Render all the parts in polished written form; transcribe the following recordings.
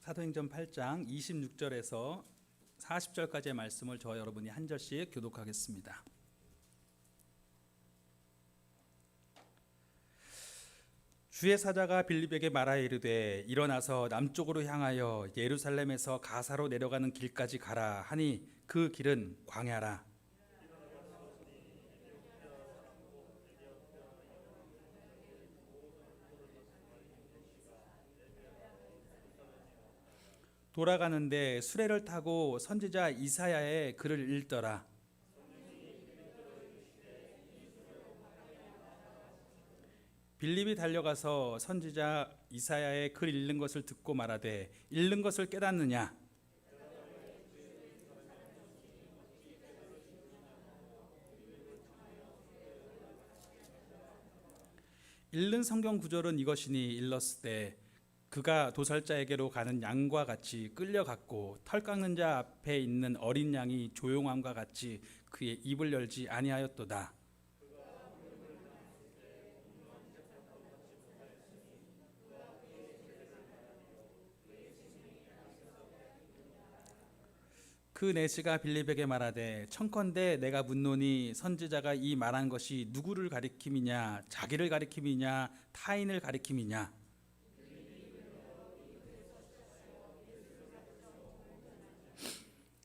사도행전 8장 26절에서 40절까지의 말씀을 저와 여러분이 한 절씩 교독하겠습니다. 주의 사자가 빌립에게 말하여 이르되 일어나서 남쪽으로 향하여 예루살렘에서 가사로 내려가는 길까지 가라 하니 그 길은 광야라. 돌아가는데 수레를 타고 선지자 이사야의 글을 읽더라. 빌립이 달려가서 선지자 이사야의 글 읽는 것을 듣고 말하되 읽는 것을 깨닫느냐? 읽는 성경 구절은 이것이니 일렀을 그가 도살자에게로 가는 양과 같이 끌려갔고 털 깎는 자 앞에 있는 어린 양이 조용함과 같이 그의 입을 열지 아니하였도다. 그 내시가 빌립에게 말하되 청컨대 내가 묻노니 선지자가 이 말한 것이 누구를 가리킴이냐 자기를 가리킴이냐 타인을 가리킴이냐.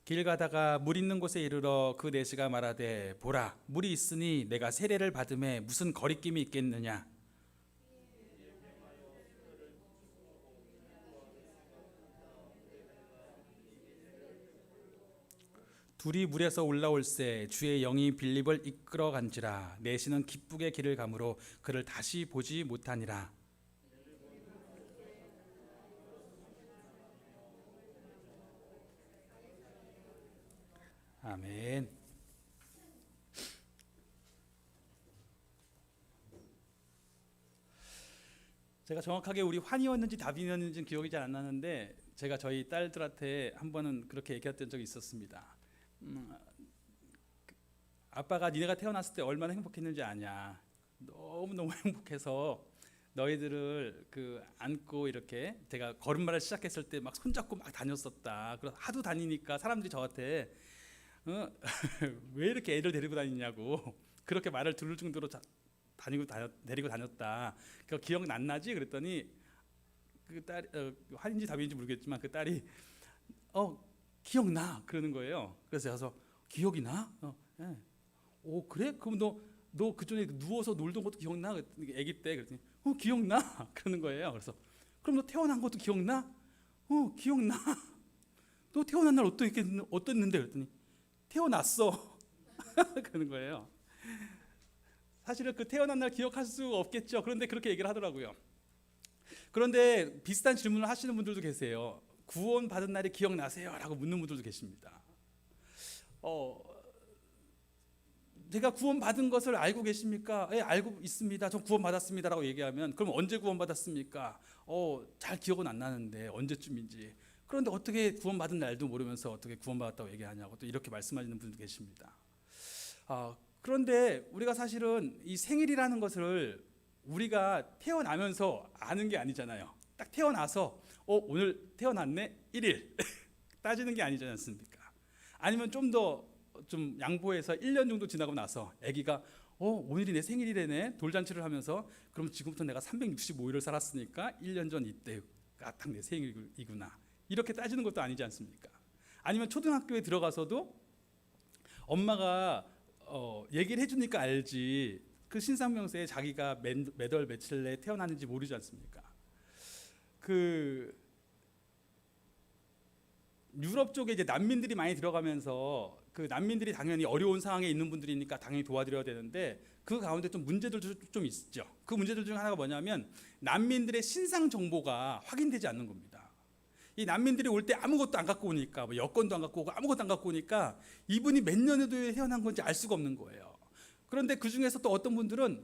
길 가다가 물 있는 곳에 이르러 그 내시가 말하되 보라 물이 있으니 내가 세례를 받음에 무슨 거리낌이 있겠느냐. 둘이 물에서 올라올새 주의 영이 빌립을 이끌어 간지라. 내시는 기쁘게 길을 가므로 그를 다시 보지 못하니라. 아멘. 제가 정확하게 우리 환희였는지 답이었는지는 기억이 잘 안 나는데 제가 저희 딸들한테 한 번은 그렇게 얘기했던 적이 있었습니다. 아빠가 니네가 태어났을 때 얼마나 행복했는지 아냐. 너무너무 행복해서 너희들을 안고 이렇게 제가 걸음마를 시작했을 때 막 손잡고 막 다녔었다. 그래서 하도 다니니까 사람들이 저한테 왜 이렇게 애들 데리고 다니냐고 그렇게 말을 들을 정도로 데리고 다녔다. 그 기억 안 나지? 그랬더니 그 딸 환인지 답인지 모르겠지만 그 딸이 기억나 그러는 거예요. 그래서 가서 기억이 나? 네. 오 그래? 그럼 너 그전에 누워서 놀던 것도 기억나? 아기 때 그랬더니 기억나 그러는 거예요. 그래서 그럼 너 태어난 것도 기억나? 기억나. 너 태어난 날 어땠는데? 그랬더니 태어났어. 그러는 거예요. 사실은 그 태어난 날 기억할 수 없겠죠. 그런데 그렇게 얘기를 하더라고요. 그런데 비슷한 질문을 하시는 분들도 계세요. 구원 받은 날이 기억나세요? 라고 묻는 분들도 계십니다. 제가 구원 받은 것을 알고 계십니까? 예, 알고 있습니다. 전 구원 받았습니다. 라고 얘기하면 그럼 언제 구원 받았습니까? 잘 기억은 안 나는데 언제쯤인지. 그런데 어떻게 구원 받은 날도 모르면서 어떻게 구원 받았다고 얘기하냐고 또 이렇게 말씀하시는 분도 계십니다. 그런데 우리가 사실은 이 생일이라는 것을 우리가 태어나면서 아는 게 아니잖아요. 딱 태어나서 오늘 태어났네 1일 따지는 게 아니지 않습니까? 아니면 좀 양보해서 1년 정도 지나고 나서 아기가 오늘이 내 생일이래네 돌잔치를 하면서 그럼 지금부터 내가 365일을 살았으니까 1년 전 이때가 딱 내 생일이구나 이렇게 따지는 것도 아니지 않습니까? 아니면 초등학교에 들어가서도 엄마가 얘기를 해주니까 알지 그 신상명세에 자기가 몇 월 며칠에 태어났는지 모르지 않습니까? 유럽 쪽에 이제 난민들이 많이 들어가면서 그 난민들이 당연히 어려운 상황에 있는 분들이니까 당연히 도와드려야 되는데 그 가운데 좀 문제들도 좀 있죠. 그 문제들 중 하나가 뭐냐면 난민들의 신상 정보가 확인되지 않는 겁니다. 이 난민들이 올 때 아무것도 안 갖고 오니까 뭐 여권도 안 갖고 오고 아무것도 안 갖고 오니까 이분이 몇 년도에 태어난 건지 알 수가 없는 거예요. 그런데 그 중에서 또 어떤 분들은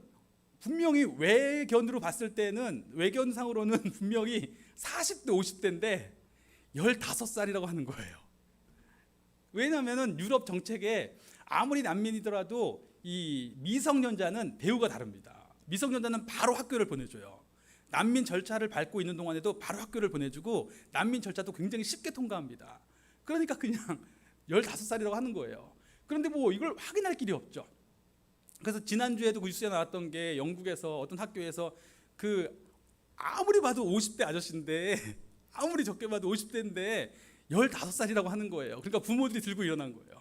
분명히 외견으로 봤을 때는 외견상으로는 분명히 40대 50대인데 15살이라고 하는 거예요. 왜냐하면 유럽 정책에 아무리 난민이더라도 이 미성년자는 대우가 다릅니다. 미성년자는 바로 학교를 보내줘요. 난민 절차를 밟고 있는 동안에도 바로 학교를 보내주고 난민 절차도 굉장히 쉽게 통과합니다. 그러니까 그냥 15살이라고 하는 거예요. 그런데 뭐 이걸 확인할 길이 없죠. 그래서 지난주에도 뉴스에 나왔던 게 영국에서 어떤 학교에서 아무리 봐도 50대 아저씨인데 아무리 적게 봐도 50대인데 15살이라고 하는 거예요. 그러니까 부모들이 들고 일어난 거예요.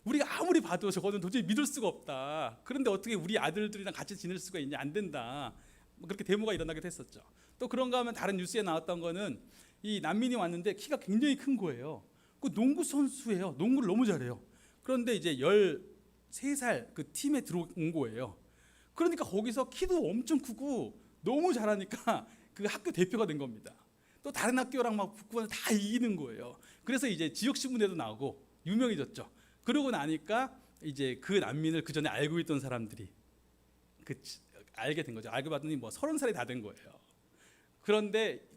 우리가 아무리 봐도 저거는 도저히 믿을 수가 없다. 그런데 어떻게 우리 아들들이랑 같이 지낼 수가 있냐, 안 된다. 그렇게 데모가 일어나기도 했었죠. 또 그런가 하면 다른 뉴스에 나왔던 거는 이 난민이 왔는데 키가 굉장히 큰 거예요. 그 농구 선수예요. 농구를 너무 잘해요. 그런데 이제 13살 그 팀에 들어온 거예요. 그러니까 거기서 키도 엄청 크고 너무 잘하니까 그 학교 대표가 된 겁니다. 또 다른 학교랑 막 붙고 다 이기는 거예요. 그래서 이제 지역 신문에도 나오고 유명해졌죠. 그러고 나니까 이제 그 난민을 그 전에 알고 있던 사람들이 알게 된 거죠. 알고 봤더니 뭐 30살이 다 된 거예요. 그런데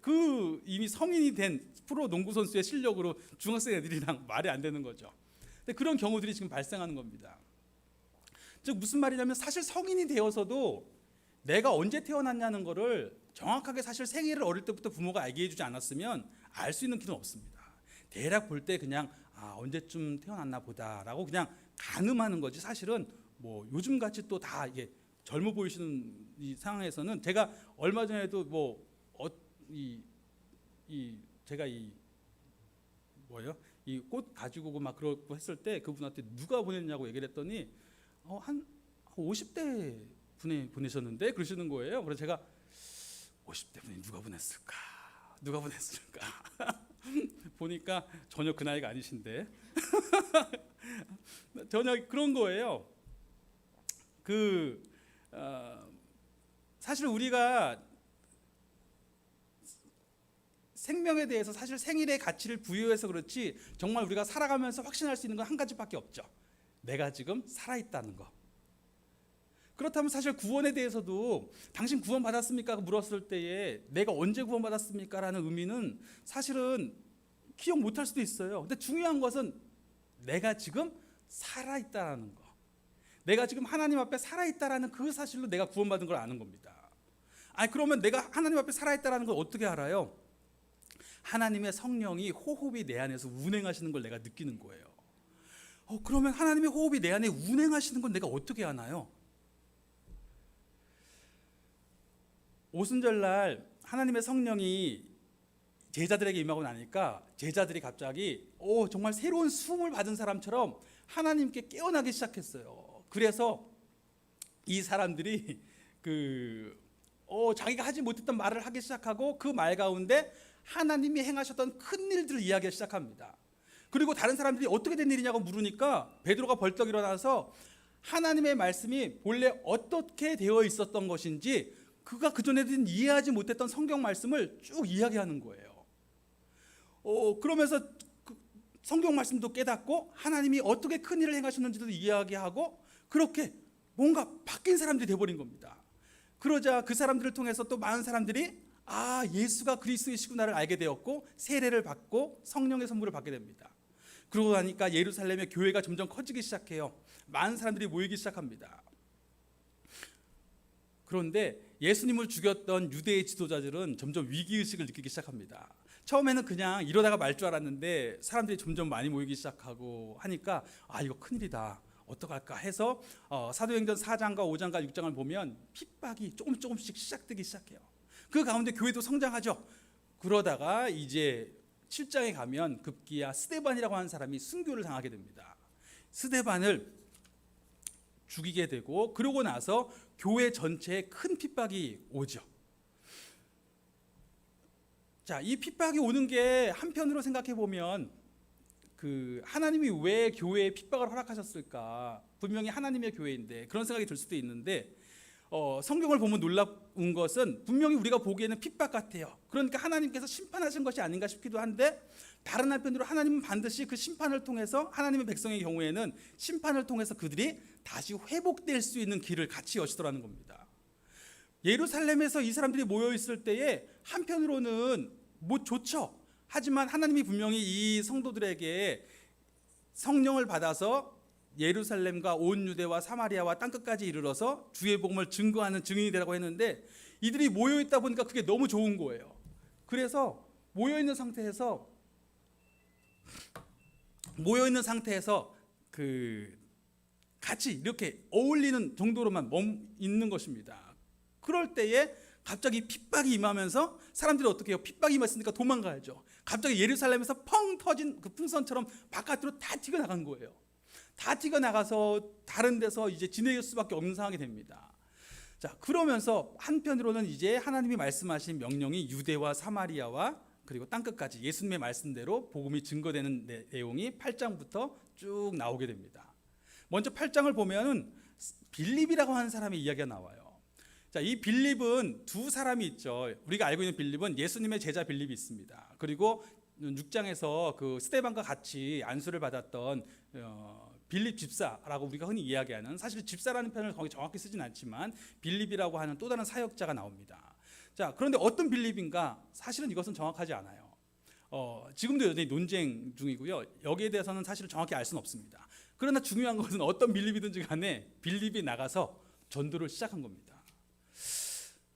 이미 성인이 된 프로 농구 선수의 실력으로 중학생 애들이랑 말이 안 되는 거죠. 근데 그런 경우들이 지금 발생하는 겁니다. 즉 무슨 말이냐면 사실 성인이 되어서도 내가 언제 태어났냐는 거를 정확하게 사실 생일을 어릴 때부터 부모가 알게 해주지 않았으면 알 수 있는 길은 없습니다. 대략 볼 때 그냥 언제쯤 태어났나 보다라고 그냥 가늠하는 거지, 사실은 뭐 요즘 같이 또 다 이게 젊어 보이시는 이 상황에서는 제가 얼마 전에도 제가 이 꽃 가지고 오고 막 그러고 했을 때 그분한테 누가 보냈냐고 얘기를 했더니 한 50대 분이 보내셨는데 그러시는 거예요. 그래서 제가 50대 분이 누가 보냈을까 보니까 전혀 그 나이가 아니신데 전혀 그런 거예요. 사실 우리가 생명에 대해서 사실 생일의 가치를 부여해서 그렇지 정말 우리가 살아가면서 확신할 수 있는 건 한 가지밖에 없죠. 내가 지금 살아있다는 거. 그렇다면 사실 구원에 대해서도 당신 구원 받았습니까? 물었을 때에 내가 언제 구원 받았습니까? 라는 의미는 사실은 기억 못할 수도 있어요. 근데 중요한 것은 내가 지금 살아있다라는 거. 내가 지금 하나님 앞에 살아있다라는 그 사실로 내가 구원받은 걸 아는 겁니다. 그러면 내가 하나님 앞에 살아있다라는 걸 어떻게 알아요? 하나님의 성령이 호흡이 내 안에서 운행하시는 걸 내가 느끼는 거예요. 그러면 하나님의 호흡이 내 안에 운행하시는 건 내가 어떻게 아나요? 오순절날 하나님의 성령이 제자들에게 임하고 나니까 제자들이 갑자기 정말 새로운 수음을 받은 사람처럼 하나님께 깨어나기 시작했어요. 그래서 이 사람들이 자기가 하지 못했던 말을 하기 시작하고 그 말 가운데 하나님이 행하셨던 큰 일들을 이야기하기 시작합니다. 그리고 다른 사람들이 어떻게 된 일이냐고 물으니까 베드로가 벌떡 일어나서 하나님의 말씀이 본래 어떻게 되어 있었던 것인지 그가 그전에는 이해하지 못했던 성경 말씀을 쭉 이야기하는 거예요. 그러면서 성경 말씀도 깨닫고 하나님이 어떻게 큰 일을 행하셨는지도 이야기하고 그렇게 뭔가 바뀐 사람들이 되어버린 겁니다. 그러자 그 사람들을 통해서 또 많은 사람들이 예수가 그리스도이시구나를 알게 되었고 세례를 받고 성령의 선물을 받게 됩니다. 그러고 나니까 예루살렘의 교회가 점점 커지기 시작해요. 많은 사람들이 모이기 시작합니다. 그런데 예수님을 죽였던 유대의 지도자들은 점점 위기의식을 느끼기 시작합니다. 처음에는 그냥 이러다가 말 줄 알았는데 사람들이 점점 많이 모이기 시작하고 하니까 이거 큰일이다, 어떡할까 해서 사도행전 4장과 5장과 6장을 보면 핍박이 조금씩 시작되기 시작해요. 그 가운데 교회도 성장하죠. 그러다가 이제 7장에 가면 급기야 스데반이라고 하는 사람이 순교를 당하게 됩니다. 스데반을 죽이게 되고 그러고 나서 교회 전체에 큰 핍박이 오죠. 자, 이 핍박이 오는 게 한편으로 생각해 보면 하나님이 왜 교회에 핍박을 허락하셨을까? 분명히 하나님의 교회인데 그런 생각이 들 수도 있는데 성경을 보면 놀라운 것은 분명히 우리가 보기에는 핍박 같아요. 그러니까 하나님께서 심판하신 것이 아닌가 싶기도 한데 다른 한편으로 하나님은 반드시 그 심판을 통해서 하나님의 백성의 경우에는 심판을 통해서 그들이 다시 회복될 수 있는 길을 같이 여시더라는 겁니다. 예루살렘에서 이 사람들이 모여 있을 때에 한편으로는 좋죠. 하지만 하나님이 분명히 이 성도들에게 성령을 받아서 예루살렘과 온 유대와 사마리아와 땅끝까지 이르러서 주의 복음을 증거하는 증인이 되라고 했는데 이들이 모여 있다 보니까 그게 너무 좋은 거예요. 그래서 모여 있는 상태에서 그 같이 이렇게 어울리는 정도로만 있는 것입니다. 그럴 때에 갑자기 핍박이 임하면서 사람들이 어떻게 해요? 핍박이 임했으니까 도망가야죠. 갑자기 예루살렘에서 펑 터진 그 풍선처럼 바깥으로 다 튀어나간 거예요. 다 튀어나가서 다른 데서 이제 지낼 수밖에 없는 상황이 됩니다. 자, 그러면서 한편으로는 이제 하나님이 말씀하신 명령이 유대와 사마리아와 그리고 땅끝까지 예수님의 말씀대로 복음이 증거되는 내용이 8장부터 쭉 나오게 됩니다. 먼저 8장을 보면은 빌립이라고 하는 사람의 이야기가 나와요. 자, 이 빌립은 두 사람이 있죠. 우리가 알고 있는 빌립은 예수님의 제자 빌립이 있습니다. 그리고 6장에서 그 스데반과 같이 안수를 받았던 빌립 집사라고 우리가 흔히 이야기하는, 사실 집사라는 표현을 거기 정확히 쓰진 않지만 빌립이라고 하는 또 다른 사역자가 나옵니다. 자, 그런데 어떤 빌립인가? 사실은 이것은 정확하지 않아요. 지금도 여전히 논쟁 중이고요. 여기에 대해서는 사실 정확히 알 수는 없습니다. 그러나 중요한 것은 어떤 빌립이든지 간에 빌립이 나가서 전도를 시작한 겁니다.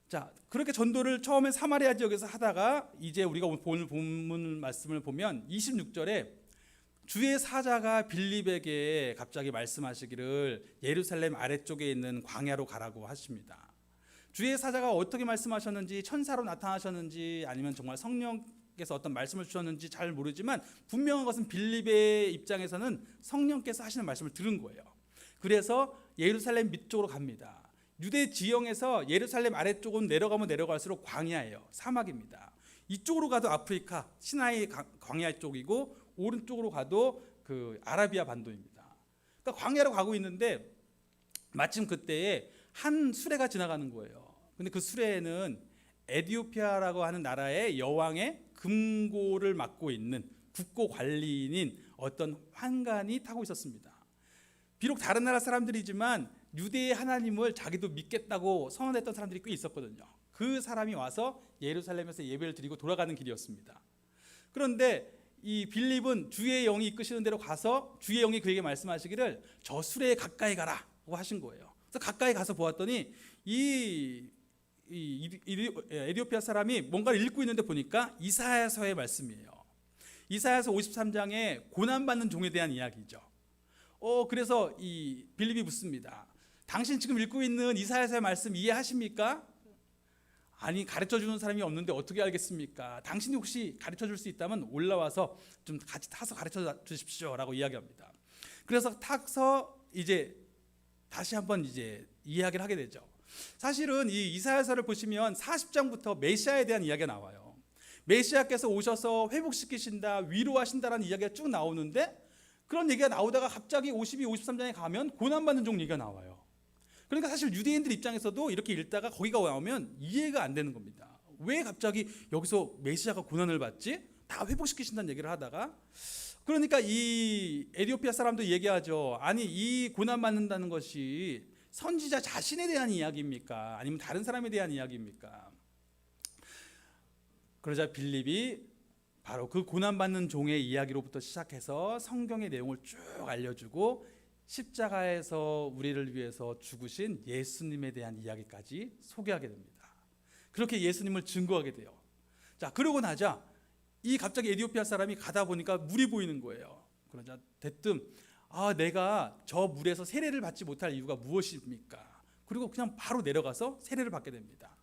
자, 그렇게 전도를 처음에 사마리아 지역에서 하다가 이제 우리가 오늘 본문 말씀을 보면 26절에 주의 사자가 빌립에게 갑자기 말씀하시기를 예루살렘 아래쪽에 있는 광야로 가라고 하십니다. 주의 사자가 어떻게 말씀하셨는지, 천사로 나타나셨는지 아니면 정말 성령께서 어떤 말씀을 주셨는지 잘 모르지만 분명한 것은 빌립의 입장에서는 성령께서 하시는 말씀을 들은 거예요. 그래서 예루살렘 밑쪽으로 갑니다. 유대 지형에서 예루살렘 아래쪽은 내려가면 내려갈수록 광야예요. 사막입니다. 이쪽으로 가도 아프리카 시나이 광야 쪽이고 오른쪽으로 가도 그 아라비아 반도입니다. 그러니까 광야로 가고 있는데 마침 그때에 한 수레가 지나가는 거예요. 근데 그 수레에는 에티오피아라고 하는 나라의 여왕의 금고를 맡고 있는 국고 관리인인 어떤 환관이 타고 있었습니다. 비록 다른 나라 사람들이지만 유대의 하나님을 자기도 믿겠다고 선언했던 사람들이 꽤 있었거든요. 그 사람이 와서 예루살렘에서 예배를 드리고 돌아가는 길이었습니다. 그런데 이 빌립은 주의 영이 이끄시는 대로 가서 주의 영이 그에게 말씀하시기를 저 수레에 가까이 가라고 하신 거예요. 그래서 가까이 가서 보았더니 이 에티오피아 사람이 뭔가를 읽고 있는데 보니까 이사야서의 말씀이에요. 이사야서 53장에 고난받는 종에 대한 이야기죠. 그래서 이 빌립이 묻습니다. 당신 지금 읽고 있는 이사야서의 말씀 이해하십니까? 아니, 가르쳐주는 사람이 없는데 어떻게 알겠습니까? 당신이 혹시 가르쳐줄 수 있다면 올라와서 좀 같이 타서 가르쳐 주십시오 라고 이야기합니다. 그래서 타서 이제 다시 한번 이제 이야기를 하게 되죠. 사실은 이 이사야서를 보시면 40장부터 메시아에 대한 이야기가 나와요. 메시아께서 오셔서 회복시키신다, 위로하신다라는 이야기가 쭉 나오는데 그런 얘기가 나오다가 갑자기 52, 53장에 가면 고난받는 종 얘기가 나와요. 그러니까 사실 유대인들 입장에서도 이렇게 읽다가 거기가 나오면 이해가 안 되는 겁니다. 왜 갑자기 여기서 메시아가 고난을 받지? 다 회복시키신다는 얘기를 하다가, 그러니까 이 에티오피아 사람도 얘기하죠. 아니, 이 고난받는다는 것이 선지자 자신에 대한 이야기입니까? 아니면 다른 사람에 대한 이야기입니까? 그러자 빌립이 바로 그 고난받는 종의 이야기로부터 시작해서 성경의 내용을 쭉 알려주고 십자가에서 우리를 위해서 죽으신 예수님에 대한 이야기까지 소개하게 됩니다. 그렇게 예수님을 증거하게 돼요. 자, 그러고 나자 이 갑자기 에티오피아 사람이 가다 보니까 물이 보이는 거예요. 그러자 대뜸 내가 저 물에서 세례를 받지 못할 이유가 무엇입니까? 그리고 그냥 바로 내려가서 세례를 받게 됩니다.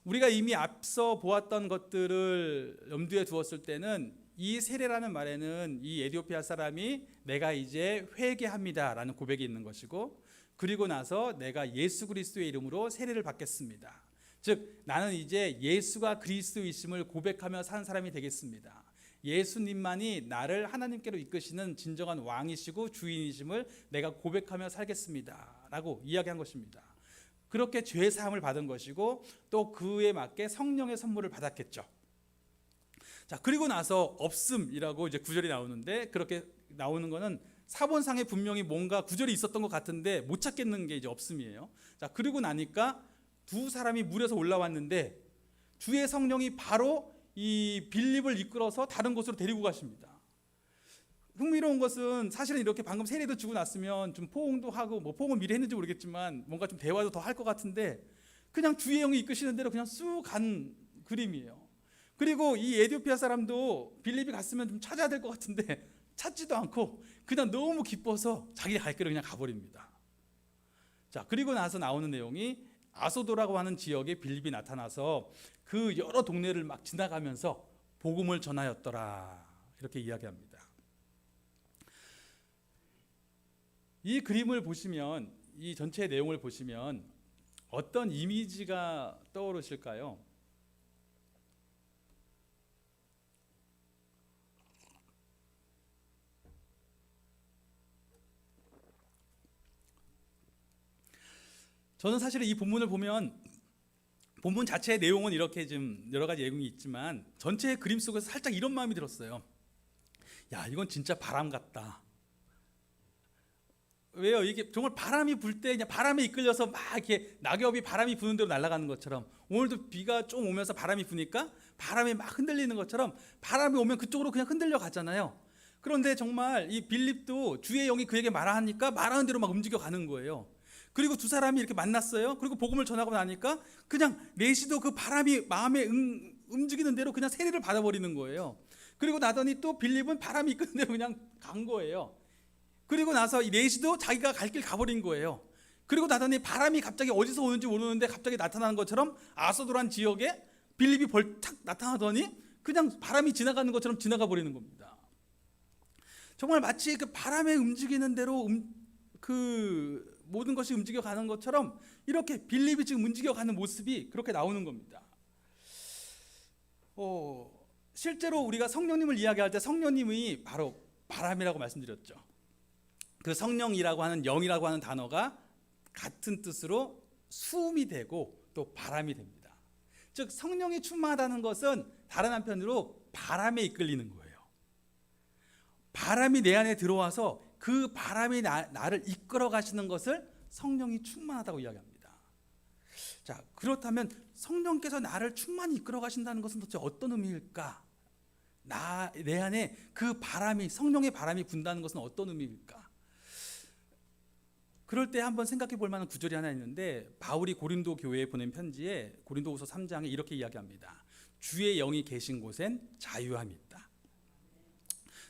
우리가 이미 앞서 보았던 것들을 염두에 두었을 때는 이 세례라는 말에는 이 에티오피아 사람이 내가 이제 회개합니다라는 고백이 있는 것이고, 그리고 나서 내가 예수 그리스도의 이름으로 세례를 받겠습니다. 즉 나는 이제 예수가 그리스도이심을 고백하며 사는 사람이 되겠습니다. 예수님만이 나를 하나님께로 이끄시는 진정한 왕이시고 주인이심을 내가 고백하며 살겠습니다 라고 이야기한 것입니다. 그렇게 죄 사함을 받은 것이고 또 그에 맞게 성령의 선물을 받았겠죠. 자, 그리고 나서 없음이라고 이제 구절이 나오는데, 그렇게 나오는 거는 사본상에 분명히 뭔가 구절이 있었던 것 같은데 못 찾겠는 게 이제 없음이에요. 자, 그리고 나니까 두 사람이 물에서 올라왔는데 주의 성령이 바로 이 빌립을 이끌어서 다른 곳으로 데리고 가십니다. 흥미로운 것은 사실은 이렇게 방금 세례도 주고 났으면 좀 포옹도 하고, 뭐 포옹은 미리 했는지 모르겠지만 뭔가 좀 대화도 더 할 것 같은데 그냥 주의 영이 이끄시는 대로 그냥 쑥 간 그림이에요. 그리고 이 에티오피아 사람도 빌립이 갔으면 좀 찾아야 될 것 같은데 찾지도 않고 그냥 너무 기뻐서 자기 갈 길을 그냥 가버립니다. 자, 그리고 나서 나오는 내용이 아소도라고 하는 지역에 빌립이 나타나서 그 여러 동네를 막 지나가면서 복음을 전하였더라, 이렇게 이야기합니다. 이 그림을 보시면, 이 전체 내용을 보시면 어떤 이미지가 떠오르실까요? 저는 사실 이 본문을 보면 본문 자체의 내용은 이렇게 좀 여러 가지 내용이 있지만 전체의 그림 속에서 살짝 이런 마음이 들었어요. 야, 이건 진짜 바람 같다. 왜요? 이게 정말 바람이 불 때 그냥 바람에 이끌려서 막 이렇게 낙엽이 바람이 부는 대로 날아가는 것처럼, 오늘도 비가 좀 오면서 바람이 부니까 바람에 막 흔들리는 것처럼 바람이 오면 그쪽으로 그냥 흔들려 가잖아요. 그런데 정말 이 빌립도 주의 영이 그에게 말하니까 말하는 대로 막 움직여 가는 거예요. 그리고 두 사람이 이렇게 만났어요. 그리고 복음을 전하고 나니까 그냥 내시도 그 바람이 마음에 움직이는 대로 그냥 세례를 받아버리는 거예요. 그리고 나더니 또 빌립은 바람이 이끄는 대로 그냥 간 거예요. 그리고 나서 이 내시도 자기가 갈 길 가버린 거예요. 그리고 나더니 바람이 갑자기 어디서 오는지 모르는데 갑자기 나타나는 것처럼 아소도란 지역에 빌립이 벌떡 나타나더니 그냥 바람이 지나가는 것처럼 지나가 버리는 겁니다. 정말 마치 그 바람에 움직이는 대로 그 모든 것이 움직여가는 것처럼 이렇게 빌립이 지금 움직여가는 모습이 그렇게 나오는 겁니다. 실제로 우리가 성령님을 이야기할 때 성령님이 바로 바람이라고 말씀드렸죠. 그 성령이라고 하는, 영이라고 하는 단어가 같은 뜻으로 수음이 되고 또 바람이 됩니다. 즉 성령이 충만하다는 것은 다른 한편으로 바람에 이끌리는 거예요. 바람이 내 안에 들어와서 그 바람이 나를 이끌어 가시는 것을 성령이 충만하다고 이야기합니다. 자, 그렇다면 성령께서 나를 충만히 이끌어 가신다는 것은 도대체 어떤 의미일까? 내 안에 그 바람이, 성령의 바람이 분다는 것은 어떤 의미일까? 그럴 때 한번 생각해 볼 만한 구절이 하나 있는데, 바울이 고린도 교회에 보낸 편지에 고린도후서 3장에 이렇게 이야기합니다. 주의 영이 계신 곳엔 자유함이 있다.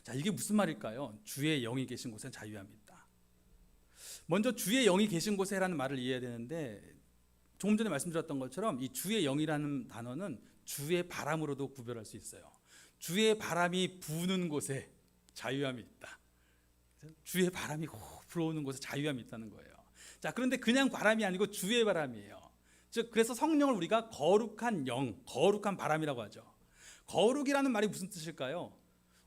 자, 이게 무슨 말일까요? 주의 영이 계신 곳엔 자유함이 있다. 먼저 주의 영이 계신 곳에라는 말을 이해해야 되는데, 조금 전에 말씀드렸던 것처럼 이 주의 영이라는 단어는 주의 바람으로도 구별할 수 있어요. 주의 바람이 부는 곳에 자유함이 있다. 주의 바람이 불어오는 곳에 자유함이 있다는 거예요. 자, 그런데 그냥 바람이 아니고 주의 바람이에요. 즉, 그래서 성령을 우리가 거룩한 영, 거룩한 바람이라고 하죠. 거룩이라는 말이 무슨 뜻일까요?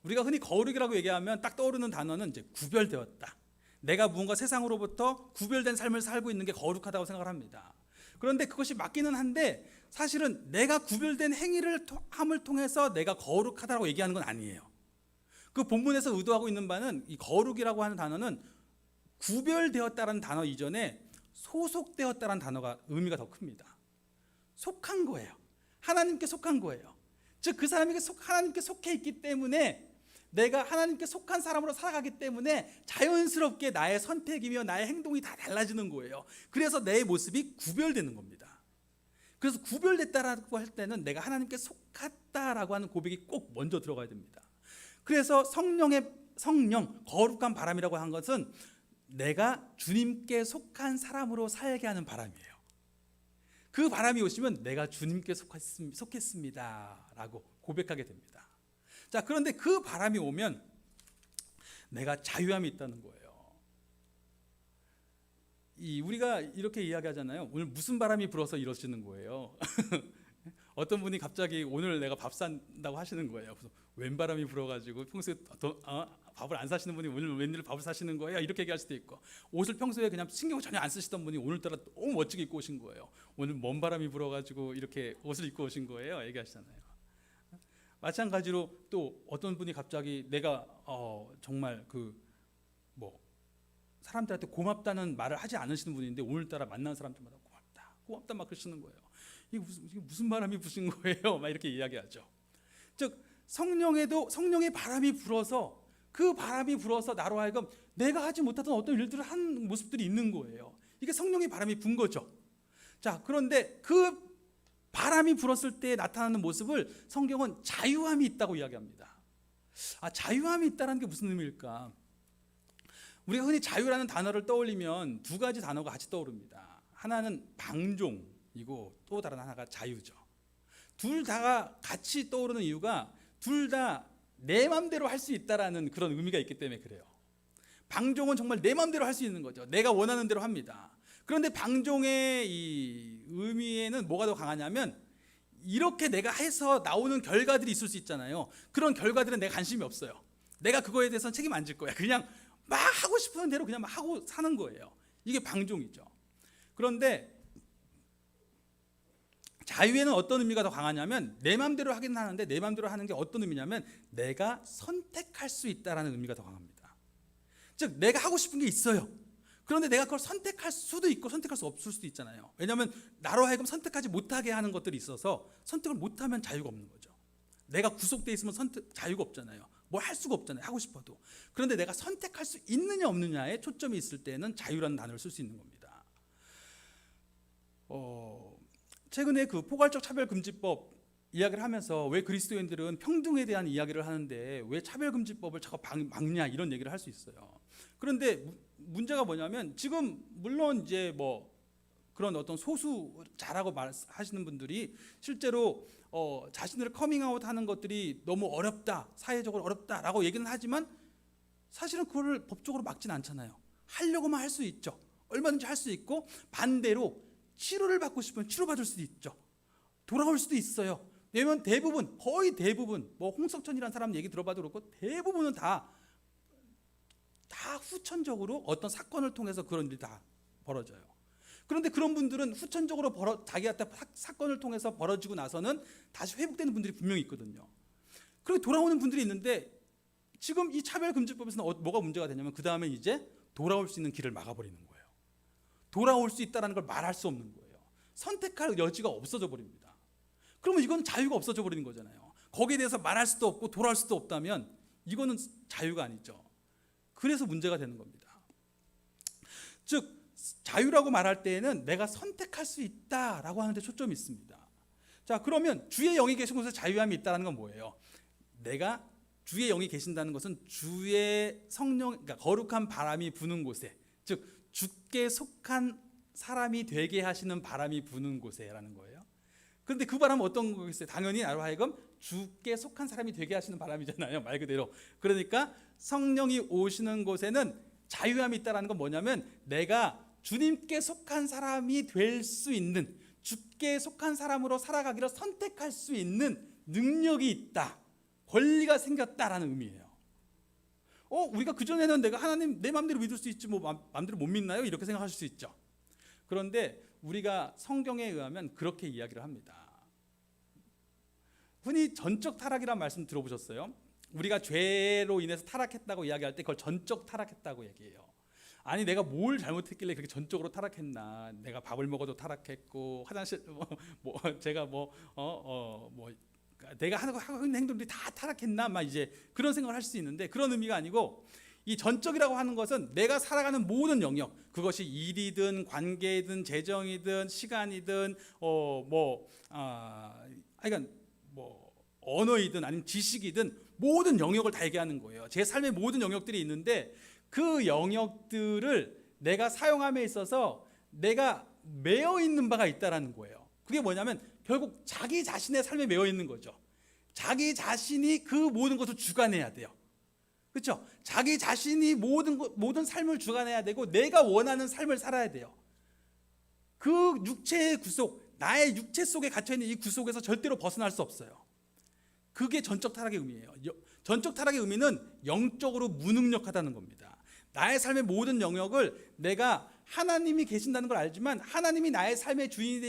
우리가 흔히 거룩이라고 얘기하면 딱 떠오르는 단어는 이제 구별되었다. 내가 무언가 세상으로부터 구별된 삶을 살고 있는 게 거룩하다고 생각을 합니다. 그런데 그것이 맞기는 한데 사실은 내가 구별된 행위를 함을 통해서 내가 거룩하다고 얘기하는 건 아니에요. 그 본문에서 의도하고 있는 바는 이 거룩이라고 하는 단어는 구별되었다라는 단어 이전에 소속되었다라는 단어가 의미가 더 큽니다. 속한 거예요. 하나님께 속한 거예요. 즉 그 사람이 하나님께 속해 있기 때문에, 내가 하나님께 속한 사람으로 살아가기 때문에 자연스럽게 나의 선택이며 나의 행동이 다 달라지는 거예요. 그래서 내 모습이 구별되는 겁니다. 그래서 구별됐다라고 할 때는 내가 하나님께 속했다라고 하는 고백이 꼭 먼저 들어가야 됩니다. 그래서 성령, 거룩한 바람이라고 한 것은 내가 주님께 속한 사람으로 살게 하는 바람이에요. 그 바람이 오시면 내가 주님께 속했습니다 라고 고백하게 됩니다. 자, 그런데 그 바람이 오면 내가 자유함이 있다는 거예요. 우리가 이렇게 이야기하잖아요. 오늘 무슨 바람이 불어서 이러시는 거예요. 어떤 분이 갑자기 오늘 내가 밥 산다고 하시는 거예요. 그래서 웬 바람이 불어가지고 평소에 밥을 안 사시는 분이 오늘 웬일 밥을 사시는 거예요? 이렇게 얘기할 수도 있고, 옷을 평소에 그냥 신경 전혀 안 쓰시던 분이 오늘따라 너무 멋지게 입고 오신 거예요. 오늘 먼 바람이 불어가지고 이렇게 옷을 입고 오신 거예요? 얘기하시잖아요. 마찬가지로 또 어떤 분이 갑자기 내가 정말 사람들한테 고맙다는 말을 하지 않으시는 분인데 오늘따라 만난 사람들마다 고맙다 막 그러시는 거예요. 이게 무슨 바람이 부신 거예요? 막 이렇게 이야기하죠. 즉 성령의 바람이 불어서, 그 바람이 불어서 나로 하여금 내가 하지 못하던 어떤 일들을 한 모습들이 있는 거예요. 이게 성령의 바람이 분 거죠. 자, 그런데 그 바람이 불었을 때 나타나는 모습을 성경은 자유함이 있다고 이야기합니다. 자유함이 있다는 게 무슨 의미일까? 우리가 흔히 자유라는 단어를 떠올리면 두 가지 단어가 같이 떠오릅니다. 하나는 방종이고 또 다른 하나가 자유죠. 둘 다가 같이 떠오르는 이유가 둘 다 내 맘대로 할 수 있다라는 그런 의미가 있기 때문에 그래요. 방종은 정말 내 맘대로 할 수 있는 거죠. 내가 원하는 대로 합니다. 그런데 방종의 이 의미에는 뭐가 더 강하냐면 이렇게 내가 해서 나오는 결과들이 있을 수 있잖아요. 그런 결과들은 내가 관심이 없어요. 내가 그거에 대해서는 책임 안 질 거야. 그냥 막 하고 싶은 대로 그냥 막 하고 사는 거예요. 이게 방종이죠. 그런데 자유에는 어떤 의미가 더 강하냐면 내 마음대로 하긴 하는데 내 마음대로 하는 게 어떤 의미냐면 내가 선택할 수 있다라는 의미가 더 강합니다. 즉 내가 하고 싶은 게 있어요. 그런데 내가 그걸 선택할 수도 있고 선택할 수 없을 수도 있잖아요. 왜냐하면 나로 하여금 선택하지 못하게 하는 것들이 있어서 선택을 못하면 자유가 없는 거죠. 내가 구속돼 있으면 자유가 없잖아요. 뭘 할 수가 없잖아요. 하고 싶어도. 그런데 내가 선택할 수 있느냐 없느냐에 초점이 있을 때는 자유라는 단어를 쓸 수 있는 겁니다. 최근에 그 포괄적 차별금지법 이야기를 하면서 왜 그리스도인들은 평등에 대한 이야기를 하는데 왜 차별금지법을 자꾸 막냐 이런 얘기를 할 수 있어요. 그런데 문제가 뭐냐면 지금 물론 이제 뭐 그런 어떤 소수 잘하고 하시는 분들이 실제로 자신들을 커밍아웃 하는 것들이 너무 어렵다, 사회적으로 어렵다라고 얘기는 하지만 사실은 그걸 법적으로 막진 않잖아요. 하려고만 할 수 있죠. 얼마든지 할 수 있고 반대로 치료를 받고 싶으면 치료받을 수도 있죠. 돌아올 수도 있어요. 왜냐면 대부분, 거의 대부분, 뭐 홍석천이라는 사람 얘기 들어봐도 그렇고 대부분은 다 후천적으로 어떤 사건을 통해서 그런 일이 다 벌어져요. 그런데 그런 분들은 후천적으로 자기한테 사건을 통해서 벌어지고 나서는 다시 회복되는 분들이 분명히 있거든요. 그리고 돌아오는 분들이 있는데 지금 이 차별금지법에서는 뭐가 문제가 되냐면 그 다음에 이제 돌아올 수 있는 길을 막아버리는 거예요. 돌아올 수 있다는 걸 말할 수 없는 거예요. 선택할 여지가 없어져 버립니다. 그러면 이건 자유가 없어져 버리는 거잖아요. 거기에 대해서 말할 수도 없고 돌아올 수도 없다면 이거는 자유가 아니죠. 그래서 문제가 되는 겁니다. 즉 자유라고 말할 때에는 내가 선택할 수 있다라고 하는 데 초점이 있습니다. 자, 그러면 주의 영이 계신 곳에 자유함이 있다는 건 뭐예요? 내가 주의 영이 계신다는 것은 주의 성령, 그러니까 거룩한 바람이 부는 곳에, 즉 주께 속한 사람이 되게 하시는 바람이 부는 곳에라는 거예요. 그런데 그 바람은 어떤 거겠어요? 당연히 나로 하여금 주께 속한 사람이 되게 하시는 바람이잖아요. 말 그대로. 그러니까 성령이 오시는 곳에는 자유함이 있다는 건 뭐냐면 내가 주님께 속한 사람이 될 수 있는, 주께 속한 사람으로 살아가기를 선택할 수 있는 능력이 있다. 권리가 생겼다라는 의미예요. 우리가 그전에는 내가 하나님 내 마음대로 믿을 수 있지 뭐 마음대로 못 믿나요? 이렇게 생각하실 수 있죠. 그런데 우리가 성경에 의하면 그렇게 이야기를 합니다. 흔히 전적 타락이라는 말씀 들어보셨어요? 우리가 죄로 인해서 타락했다고 이야기할 때 그걸 전적 타락했다고 얘기해요. 아니 내가 뭘 잘못했길래 그렇게 전적으로 타락했나? 내가 밥을 먹어도 타락했고 화장실 제가 내가 하는 행동들이 다 타락했나? 막 이제 그런 생각을 할 수 있는데 그런 의미가 아니고 이 전적이라고 하는 것은 내가 살아가는 모든 영역, 그것이 일이든 관계이든 재정이든 시간이든 그러니까 언어이든 아니면 지식이든 모든 영역을 다 얘기하는 거예요. 제 삶의 모든 영역들이 있는데 그 영역들을 내가 사용함에 있어서 내가 매여 있는 바가 있다라는 거예요. 그게 뭐냐면 결국 자기 자신의 삶에 매여 있는 거죠. 자기 자신이 그 모든 것을 주관해야 돼요. 그렇죠? 자기 자신이 모든 삶을 주관해야 되고 내가 원하는 삶을 살아야 돼요. 그 육체의 구속, 나의 육체 속에 갇혀있는 이 구속에서 절대로 벗어날 수 없어요. 그게 전적 타락의 의미예요. 전적 타락의 의미는 영적으로 무능력하다는 겁니다. 나의 삶의 모든 영역을 내가 하나님이 계신다는 걸 알지만 하나님이 나의 삶의 주인이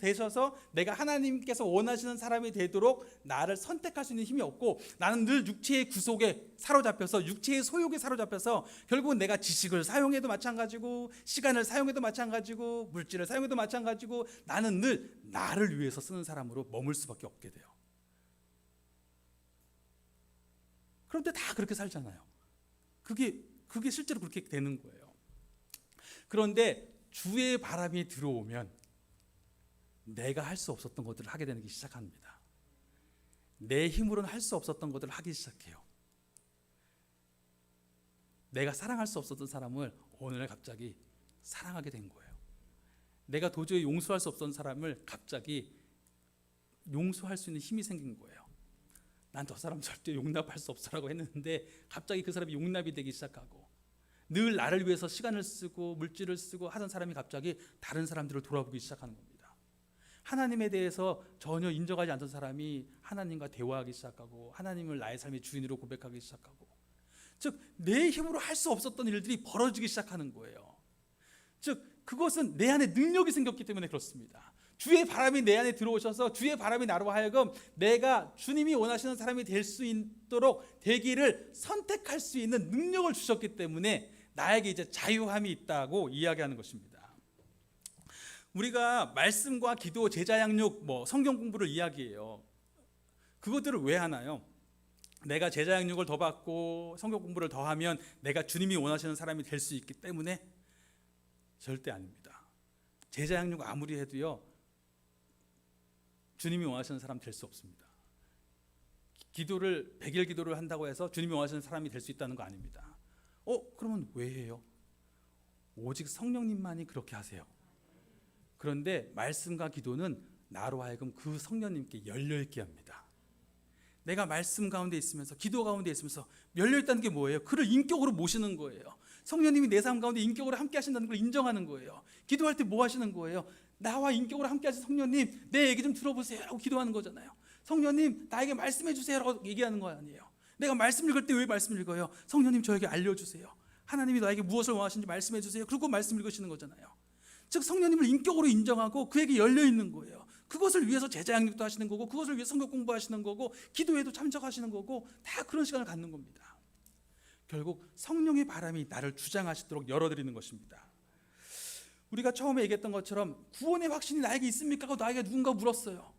되셔서 내가 하나님께서 원하시는 사람이 되도록 나를 선택할 수 있는 힘이 없고 나는 늘 육체의 구속에 사로잡혀서 육체의 소욕에 사로잡혀서 결국은 내가 지식을 사용해도 마찬가지고 시간을 사용해도 마찬가지고 물질을 사용해도 마찬가지고 나는 늘 나를 위해서 쓰는 사람으로 머물 수밖에 없게 돼요. 그런데 다 그렇게 살잖아요. 그게 실제로 그렇게 되는 거예요. 그런데 주의 바람이 들어오면 내가 할 수 없었던 것들을 하게 되기 시작합니다. 내 힘으로는 할 수 없었던 것들을 하기 시작해요. 내가 사랑할 수 없었던 사람을 어느 날 갑자기 사랑하게 된 거예요. 내가 도저히 용서할 수 없었던 사람을 갑자기 용서할 수 있는 힘이 생긴 거예요. 난 저 사람 절대 용납할 수 없어라고 했는데 갑자기 그 사람이 용납이 되기 시작하고, 늘 나를 위해서 시간을 쓰고 물질을 쓰고 하던 사람이 갑자기 다른 사람들을 돌아보기 시작하는 겁니다. 하나님에 대해서 전혀 인정하지 않던 사람이 하나님과 대화하기 시작하고, 하나님을 나의 삶의 주인으로 고백하기 시작하고, 즉 내 힘으로 할 수 없었던 일들이 벌어지기 시작하는 거예요. 즉 그것은 내 안에 능력이 생겼기 때문에 그렇습니다. 주의 바람이 내 안에 들어오셔서 주의 바람이 나로 하여금 내가 주님이 원하시는 사람이 될 수 있도록 되기를 선택할 수 있는 능력을 주셨기 때문에 나에게 이제 자유함이 있다고 이야기하는 것입니다. 우리가 말씀과 기도, 제자 양육, 성경 공부를 이야기해요. 그것들을 왜 하나요? 내가 제자 양육을 더 받고 성경 공부를 더 하면 내가 주님이 원하시는 사람이 될 수 있기 때문에? 절대 아닙니다. 제자 양육 아무리 해도요, 주님이 원하시는 사람 될 수 없습니다. 기도를 100일 기도를 한다고 해서 주님이 원하시는 사람이 될 수 있다는 거 아닙니다. 그러면 왜 해요? 오직 성령님만이 그렇게 하세요. 그런데 말씀과 기도는 나로 하여금 그 성령님께 열려있게 합니다. 내가 말씀 가운데 있으면서 기도 가운데 있으면서 열려있다는 게 뭐예요? 그를 인격으로 모시는 거예요. 성령님이 내 삶 가운데 인격으로 함께 하신다는 걸 인정하는 거예요. 기도할 때 뭐 하시는 거예요? 나와 인격으로 함께 하신 성령님, 내 얘기 좀 들어보세요 라고 기도하는 거잖아요. 성령님, 나에게 말씀해 주세요 라고 얘기하는 거 아니에요. 내가 말씀 읽을 때 왜 말씀 읽어요? 성령님, 저에게 알려주세요. 하나님이 나에게 무엇을 원하시는지 말씀해 주세요. 그리고 말씀 읽으시는 거잖아요. 즉 성령님을 인격으로 인정하고 그에게 열려있는 거예요. 그것을 위해서 제자 양육도 하시는 거고, 그것을 위해서 성경 공부하시는 거고, 기도에도 참석하시는 거고, 다 그런 시간을 갖는 겁니다. 결국 성령의 바람이 나를 주장하시도록 열어드리는 것입니다. 우리가 처음에 얘기했던 것처럼 구원의 확신이 나에게 있습니까? 하고 나에게 누군가 물었어요.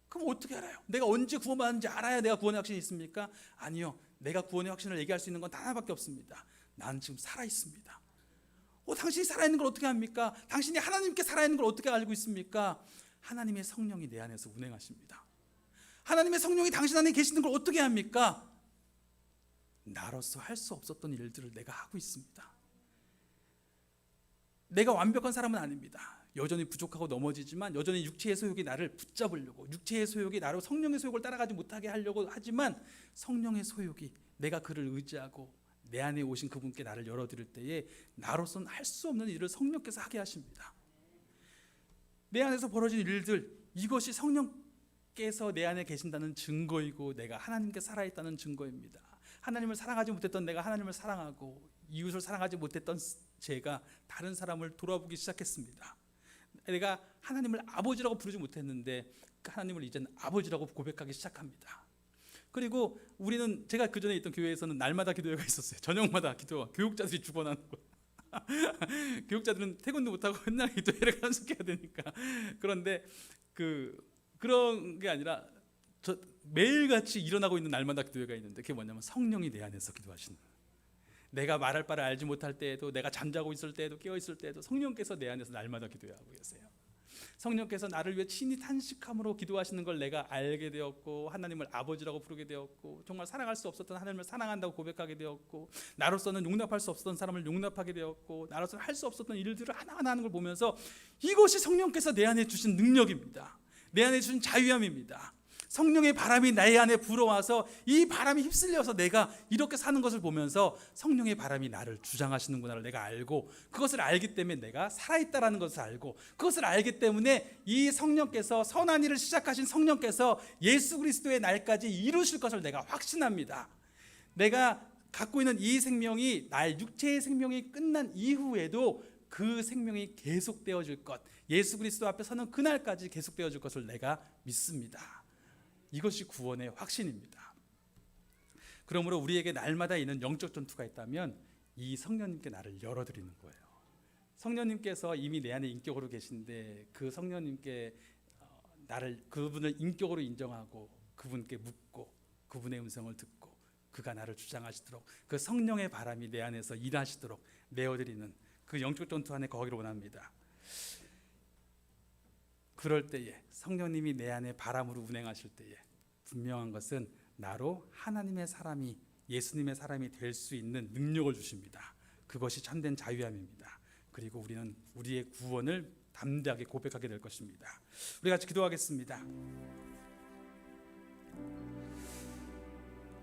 그럼 어떻게 알아요? 내가 언제 구원받는지 알아야 내가 구원의 확신이 있습니까? 아니요. 내가 구원의 확신을 얘기할 수 있는 건 단 하나밖에 없습니다. 나는 지금 살아있습니다. 당신이 살아있는 걸 어떻게 합니까? 당신이 하나님께 살아있는 걸 어떻게 알고 있습니까? 하나님의 성령이 내 안에서 운행하십니다. 하나님의 성령이 당신 안에 계시는 걸 어떻게 합니까? 나로서 할 수 없었던 일들을 내가 하고 있습니다. 내가 완벽한 사람은 아닙니다. 여전히 부족하고 넘어지지만 여전히 육체의 소욕이 나를 붙잡으려고, 육체의 소욕이 나로 성령의 소욕을 따라가지 못하게 하려고 하지만, 성령의 소욕이 내가 그를 의지하고 내 안에 오신 그분께 나를 열어드릴 때에 나로서는 할 수 없는 일을 성령께서 하게 하십니다. 내 안에서 벌어진 일들, 이것이 성령께서 내 안에 계신다는 증거이고 내가 하나님께 살아있다는 증거입니다. 하나님을 사랑하지 못했던 내가 하나님을 사랑하고, 이웃을 사랑하지 못했던 제가 다른 사람을 돌아보기 시작했습니다. 내가 하나님을 아버지라고 부르지 못했는데 하나님을 이제는 아버지라고 고백하기 시작합니다. 그리고 우리는, 제가 그 전에 있던 교회에서는 날마다 기도회가 있었어요. 저녁마다 기도, 교육자들이 죽어나는 거. 교육자들은 퇴근도 못하고 맨날 기도회를 연속해야 되니까. 그런데 그런 게 아니라 매일같이 일어나고 있는 날마다 기도회가 있는데, 그게 뭐냐면 성령이 내 안에서 기도하시는, 내가 말할 바를 알지 못할 때에도, 내가 잠자고 있을 때에도, 깨어 있을 때에도 성령께서 내 안에서 날마다 기도하고 계세요. 성령께서 나를 위해 친히 탄식함으로 기도하시는 걸 내가 알게 되었고, 하나님을 아버지라고 부르게 되었고, 정말 사랑할 수 없었던 하나님을 사랑한다고 고백하게 되었고, 나로서는 용납할 수 없었던 사람을 용납하게 되었고, 나로서는 할 수 없었던 일들을 하나하나 하는 걸 보면서, 이것이 성령께서 내 안에 주신 능력입니다. 내 안에 주신 자유함입니다. 성령의 바람이 내 안에 불어와서 이 바람이 휩쓸려서 내가 이렇게 사는 것을 보면서 성령의 바람이 나를 주장하시는구나를 내가 알고, 그것을 알기 때문에 내가 살아있다라는 것을 알고, 그것을 알기 때문에 이 성령께서, 선한 일을 시작하신 성령께서 예수 그리스도의 날까지 이루실 것을 내가 확신합니다. 내가 갖고 있는 이 생명이, 나의 육체의 생명이 끝난 이후에도 그 생명이 계속되어질 것, 예수 그리스도 앞에 서는 그날까지 계속되어질 것을 내가 믿습니다. 이것이 구원의 확신입니다. 그러므로 우리에게 날마다 있는 영적 전투가 있다면 이 성령님께 나를 열어드리는 거예요. 성령님께서 이미 내 안에 인격으로 계신데, 그 성령님께 그분을 인격으로 인정하고 그분께 묻고 그분의 음성을 듣고 그가 나를 주장하시도록, 그 성령의 바람이 내 안에서 일하시도록 내어드리는 그 영적 전투 안에 거기를 원합니다. 그럴 때에 성령님이 내 안에 바람으로 운행하실 때에 분명한 것은 나로 하나님의 사람이, 예수님의 사람이 될 수 있는 능력을 주십니다. 그것이 참된 자유함입니다. 그리고 우리는 우리의 구원을 담대하게 고백하게 될 것입니다. 우리 같이 기도하겠습니다.